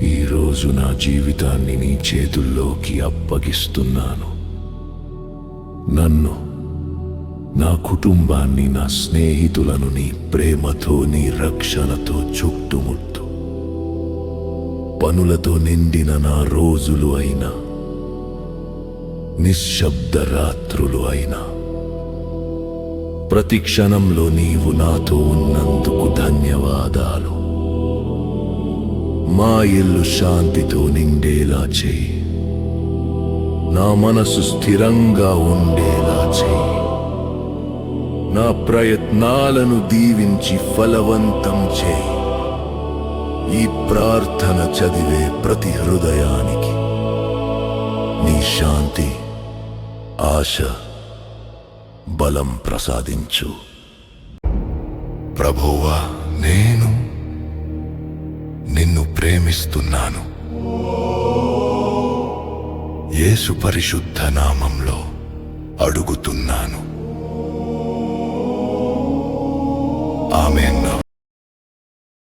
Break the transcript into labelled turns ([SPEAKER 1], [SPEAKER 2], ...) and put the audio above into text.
[SPEAKER 1] ఈరోజు నా జీవితాన్ని నీ చేతుల్లోకి అప్పగిస్తున్నాను. నన్ను, నా కుటుంబాన్ని, నా స్నేహితులను నీ ప్రేమతో, నీ రక్షణతో చుట్టుముట్టు. పనులతో నిండిన నా రోజులు అయినా, నిశ్శబ్ద రాత్రులు అయినా, ప్రతి క్షణంలో నీవు నాతో ఉన్నందుకు ధన్యవాదాలు. మా ఇల్లు శాంతితో నిండేలా చేయి. నా మనసు స్థిరంగా ఉండేలా చేయి. నా ప్రయత్నాలను దీవించి ఫలవంతం చేయి. ఈ ప్రార్థన చదివే ప్రతి హృదయానికి నీ శాంతి, ఆశ, బలం ప్రసాదించు. ప్రభువా, నేను నిన్ను ప్రేమిస్తున్నాను. యేసు పరిశుద్ధ నామంలో అడుగుతున్నాను. ఆమేన్.